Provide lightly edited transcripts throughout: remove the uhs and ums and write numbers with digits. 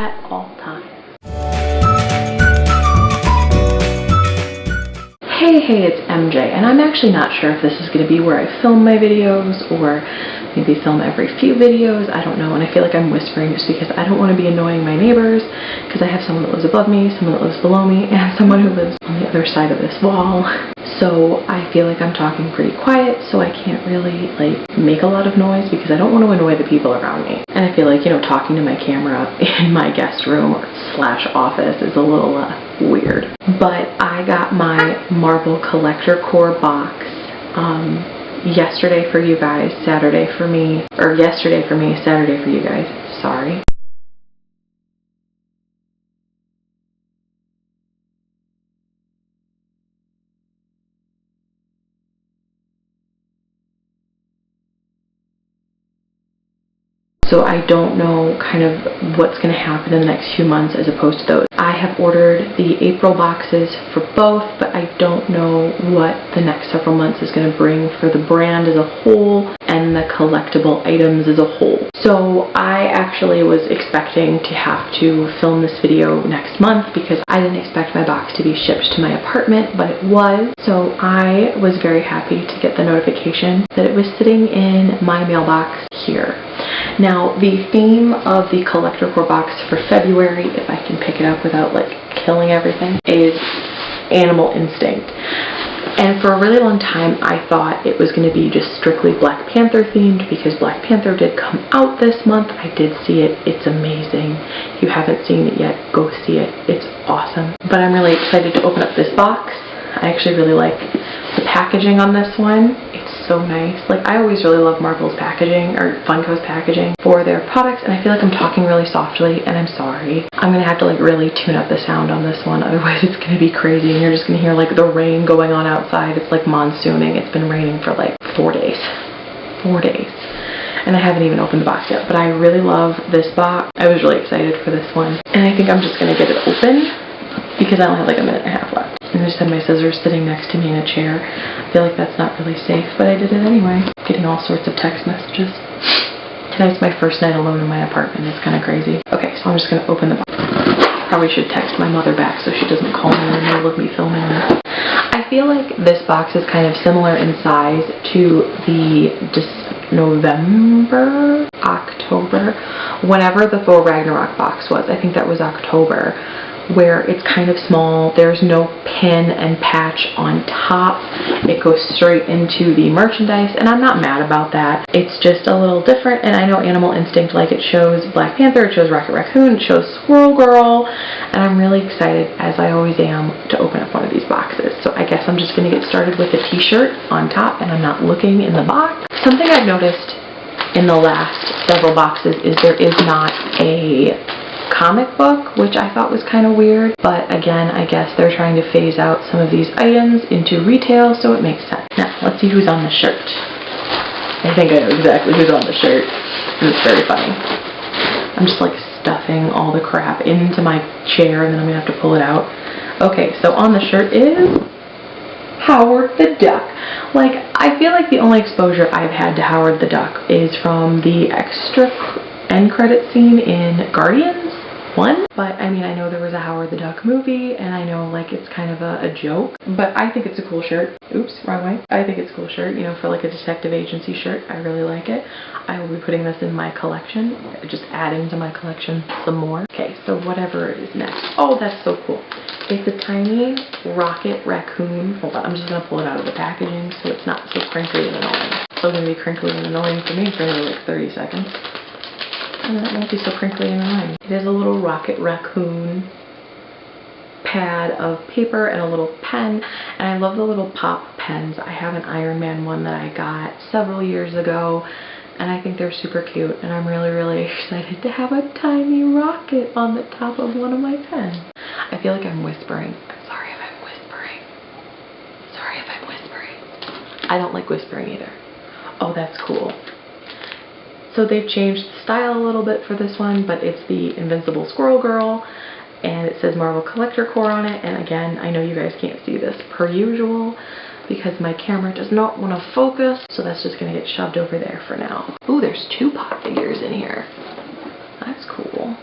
at all times. Hey, it's MJ, and I'm actually not sure if this is going to be where I film my videos or maybe film every few videos. I don't know, and I feel like I'm whispering just because I don't want to be annoying my neighbors, because I have someone that lives above me, someone that lives below me, and someone who lives on the other side of this wall. So I feel like I'm talking pretty quiet, so I can't really like make a lot of noise because I don't want to annoy the people around me. And I feel like, you know, talking to my camera in my guest room slash office is a little weird. But I got my marble collector core box yesterday for you guys, Saturday for me, or yesterday for me, Saturday for you guys, sorry. So I don't know kind of what's going to happen in the next few months as opposed to those. I have ordered the April boxes for both, but I don't know what the next several months is going to bring for the brand as a whole and the collectible items as a whole. So I actually was expecting to have to film this video next month because I didn't expect my box to be shipped to my apartment, but it was. So I was very happy to get the notification that it was sitting in my mailbox here. Now, the theme of the collector core box for February, if I can pick it up without like killing everything, is Animal Instinct. And for a really long time, I thought it was going to be just strictly Black Panther themed because Black Panther did come out this month. I did see it. It's amazing. If you haven't seen it yet, go see it. It's awesome. But I'm really excited to open up this box. I actually really like the packaging on this one. It's so nice. Like, I always really love Marvel's packaging, or Funko's packaging for their products, and I feel like I'm talking really softly, and I'm sorry. I'm gonna have to like really tune up the sound on this one, otherwise it's gonna be crazy, and you're just gonna hear like the rain going on outside. It's like monsooning. It's been raining for like 4 days. 4 days. And I haven't even opened the box yet, but I really love this box. I was really excited for this one, and I think I'm just gonna get it open because I only have like a minute and a half left. And I just had my scissors sitting next to me in a chair. I feel like that's not really safe, but I did it anyway. Getting all sorts of text messages. Tonight's my first night alone in my apartment. It's kind of crazy. Okay, so I'm just going to open the box. Probably should text my mother back so she doesn't call me in the middle of me filming this. I feel like this box is kind of similar in size to the November, October, whenever the Thor Ragnarok box was. I think that was October, where it's kind of small. There's no pin and patch on top. It goes straight into the merchandise, and I'm not mad about that. It's just a little different, and I know Animal Instinct, like, it shows Black Panther, it shows Rocket Raccoon, it shows Squirrel Girl, and I'm really excited, as I always am, to open up one of these boxes. So I guess I'm just going to get started with the t-shirt on top, and I'm not looking in the box. Something I've noticed in the last several boxes is there is not a comic book, which I thought was kind of weird, but again, I guess they're trying to phase out some of these items into retail, so it makes sense. Now, let's see who's on the shirt. I think I know exactly who's on the shirt, and it's very funny. I'm just like stuffing all the crap into my chair, and then I'm gonna have to pull it out. Okay, so on the shirt is Howard the Duck. Like, I feel like the only exposure I've had to Howard the Duck is from the extra end credit scene in Guardians 1, but I mean, I know there was a Howard the Duck movie, and I know like it's kind of a joke, but I think it's a cool shirt. Oops, wrong way. I think it's a cool shirt, you know, for like a detective agency shirt. I really like it. I will be putting this in my collection, just adding to my collection some more. Okay, so whatever is next. Oh, that's so cool. It's a tiny Rocket Raccoon. Hold on, I'm just gonna pull it out of the packaging so it's not so crinkly and annoying. It's still gonna be crinkly and annoying for me for another like 30 seconds. And then it won't be so crinkly and annoying. It is a little Rocket Raccoon pad of paper and a little pen, and I love the little pop pens. I have an Iron Man one that I got several years ago, and I think they're super cute, and I'm really, really excited to have a tiny rocket on the top of one of my pens. I feel like I'm whispering. I'm sorry if I'm whispering. Sorry if I'm whispering. I don't like whispering either. Oh, that's cool. So they've changed the style a little bit for this one, but it's the Invincible Squirrel Girl, and it says Marvel Collector Core on it. And again, I know you guys can't see this per usual because my camera does not want to focus, so that's just going to get shoved over there for now. Ooh, there's 2 pop figures in here. That's cool.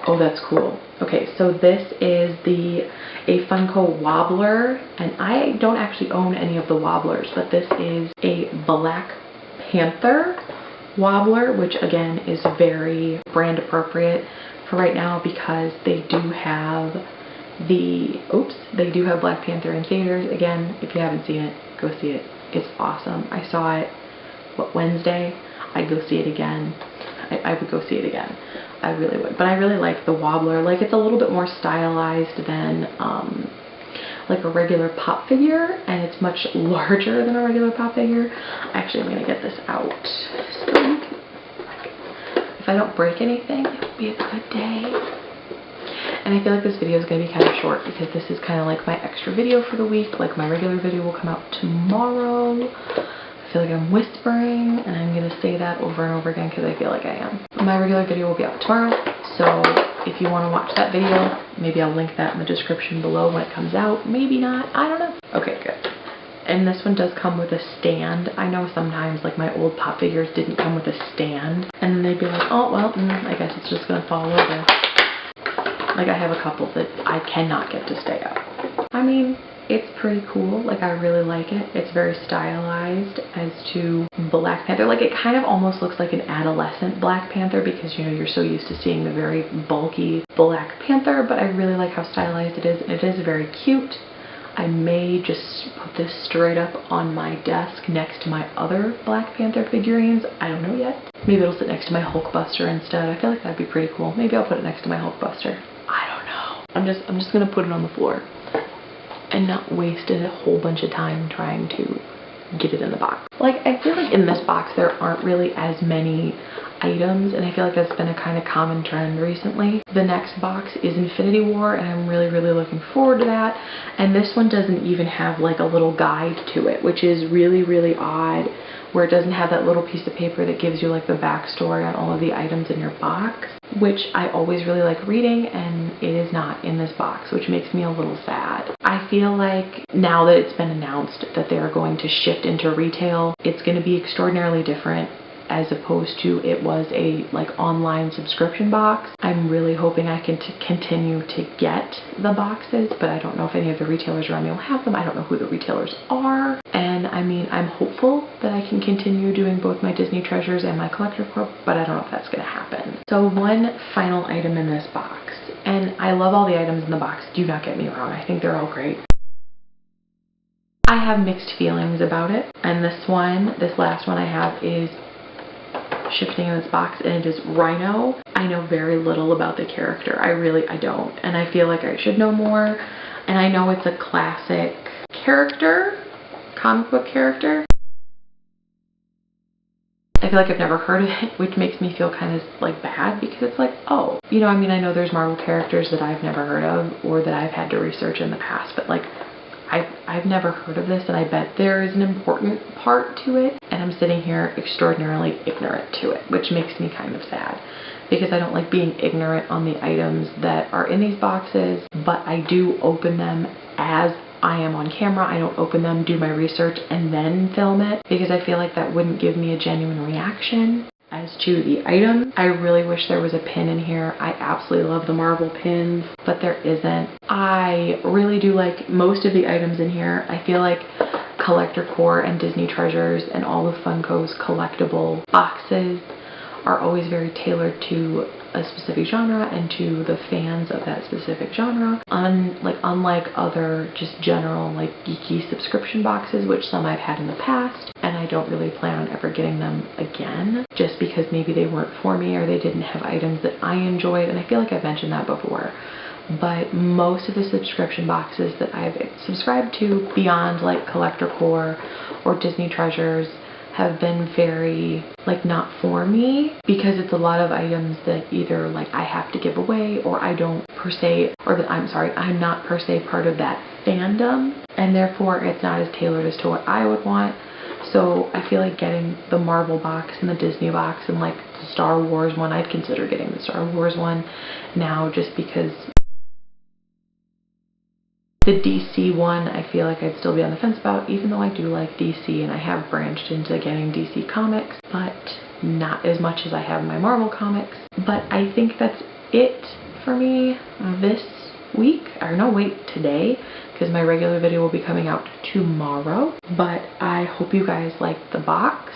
Oh, that's cool. Okay, so this is a Funko wobbler, and I don't actually own any of the wobblers, but this is a Black Panther wobbler, which again is very brand appropriate for right now because they do have they do have Black Panther in theaters. Again, if you haven't seen it, go see it. It's awesome. I saw it, Wednesday? I'd go see it again. I would go see it again. I really would. But I really like the wobbler. Like, it's a little bit more stylized than like a regular pop figure, and it's much larger than a regular pop figure. Actually, I'm going to get this out so you can, if I don't break anything, it will be a good day. And I feel like this video is going to be kind of short because this is kind of like my extra video for the week. Like, my regular video will come out tomorrow. I feel like I'm whispering, and I'm going to say that over and over again because I feel like I am. My regular video will be out tomorrow, so if you want to watch that video, maybe I'll link that in the description below when it comes out. Maybe not. I don't know. Okay, good. And this one does come with a stand. I know sometimes, like, my old pop figures didn't come with a stand, and then they'd be like, oh, well, I guess it's just going to fall over. Like, I have a couple that I cannot get to stay up. I mean, it's pretty cool. Like, I really like it. It's very stylized as to Black Panther. Like, it kind of almost looks like an adolescent Black Panther because, you know, you're so used to seeing the very bulky Black Panther, but I really like how stylized it is. It is very cute. I may just put this straight up on my desk next to my other Black Panther figurines. I don't know yet. Maybe it'll sit next to my Hulkbuster instead. I feel like that'd be pretty cool. Maybe I'll put it next to my Hulkbuster. I don't know. I'm just gonna put it on the floor and not waste a whole bunch of time trying to get it in the box. Like, I feel like in this box there aren't really as many items, and I feel like that's been a kind of common trend recently. The next box is Infinity War, and I'm really looking forward to that. And this one doesn't even have like a little guide to it, which is really odd, where it doesn't have that little piece of paper that gives you like the backstory on all of the items in your box, which I always really like reading, and it is not in this box, which makes me a little sad. I feel like now that it's been announced that they are going to shift into retail, it's going to be extraordinarily different as opposed to it was a like online subscription box. I'm really hoping I can continue to get the boxes, but I don't know if any of the retailers around me will have them. I don't know who the retailers are. And I mean, I'm hopeful that I can continue doing both my Disney Treasures and my Collector Corp, but I don't know if that's going to happen. So one final item in this box, and I love all the items in the box, do not get me wrong, I think they're all great. I have mixed feelings about it, and this last one I have is shifting in this box, and it is Rhino. I know very little about the character. I don't, and I feel like I should know more. And I know it's a classic character, comic book character. I feel like I've never heard of it, which makes me feel kind of like bad because it's like, oh, you know, I mean, I know there's Marvel characters that I've never heard of or that I've had to research in the past, but like I've never heard of this, and I bet there is an important part to it, and I'm sitting here extraordinarily ignorant to it, which makes me kind of sad because I don't like being ignorant on the items that are in these boxes, but I do open them as I am on camera. I don't open them, do my research, and then film it because I feel like that wouldn't give me a genuine reaction. As to the item, I really wish there was a pin in here. I absolutely love the Marvel pins, but there isn't. I really do like most of the items in here. I feel like Collector Corps and Disney Treasures and all of Funko's collectible boxes are always very tailored to a specific genre and to the fans of that specific genre. Unlike other just general like geeky subscription boxes, which some I've had in the past, and I don't really plan on ever getting them again just because maybe they weren't for me or they didn't have items that I enjoyed, and I feel like I've mentioned that before. But most of the subscription boxes that I've subscribed to beyond like Collector Corps or Disney Treasures have been very like not for me because it's a lot of items that either like I have to give away or I don't per se, or that I'm not per se part of that fandom, and therefore it's not as tailored as to what I would want. So I feel like getting the Marvel box and the Disney box and like the Star Wars one, I'd consider getting the Star Wars one now just because the DC one, I feel like I'd still be on the fence about, even though I do like DC and I have branched into getting DC comics, but not as much as I have my Marvel comics. But I think that's it for me this week, or no, wait, today, because my regular video will be coming out tomorrow. But I hope you guys like the box.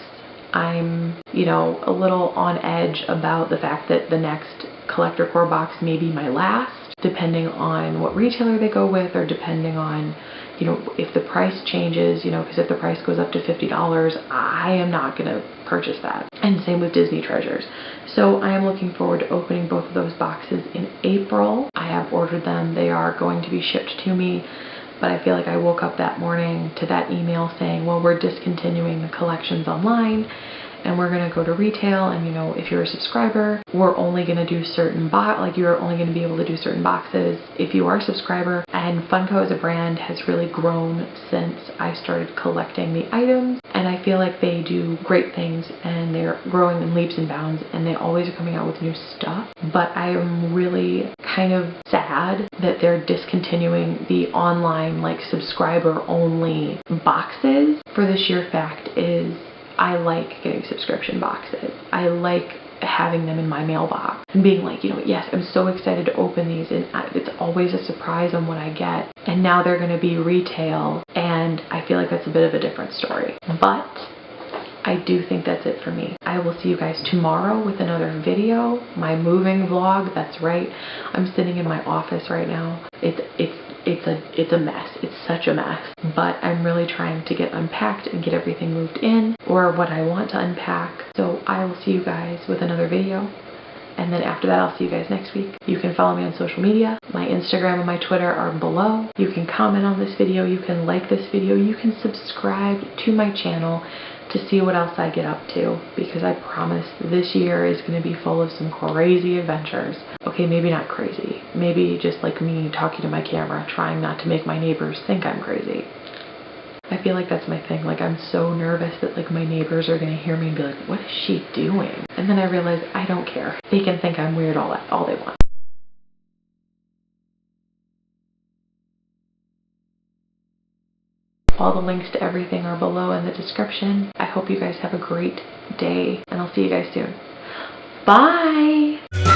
I'm, you know, a little on edge about the fact that the next collector core box may be my last, depending on what retailer they go with, or depending on, you know, if the price changes, you know, because if the price goes up to $50, I am not going to purchase that. And same with Disney Treasures. So I am looking forward to opening both of those boxes in April. I have ordered them. They are going to be shipped to me. But I feel like I woke up that morning to that email saying, well, we're discontinuing the collections online and we're going to go to retail. And, you know, if you're a subscriber, we're only going to do certain you're only going to be able to do certain boxes if you are a subscriber. And Funko as a brand has really grown since I started collecting the items. And I feel like they do great things and they're growing in leaps and bounds and they always are coming out with new stuff. But I am really kind of sad that they're discontinuing the online, like, subscriber only boxes, for the sheer fact is I like getting subscription boxes. I like having them in my mailbox and being like, you know, yes, I'm so excited to open these, and it's always a surprise on what I get. And now they're going to be retail, and I feel like that's a bit of a different story. But I do think that's it for me. I will see you guys tomorrow with another video, my moving vlog. That's right. I'm sitting in my office right now. It's a mess. It's such a mess. But I'm really trying to get unpacked and get everything moved in, or what I want to unpack. So I will see you guys with another video. And then after that, I'll see you guys next week. You can follow me on social media. My Instagram and my Twitter are below. You can comment on this video. You can like this video. You can subscribe to my channel to see what else I get up to, because I promise this year is going to be full of some crazy adventures. Okay, maybe not crazy. Maybe just like me talking to my camera, trying not to make my neighbors think I'm crazy. I feel like that's my thing. Like, I'm so nervous that, like, my neighbors are going to hear me and be like, what is she doing? And then I realize I don't care. They can think I'm weird all they want. All the links to everything are below in the description. I hope you guys have a great day, and I'll see you guys soon. Bye!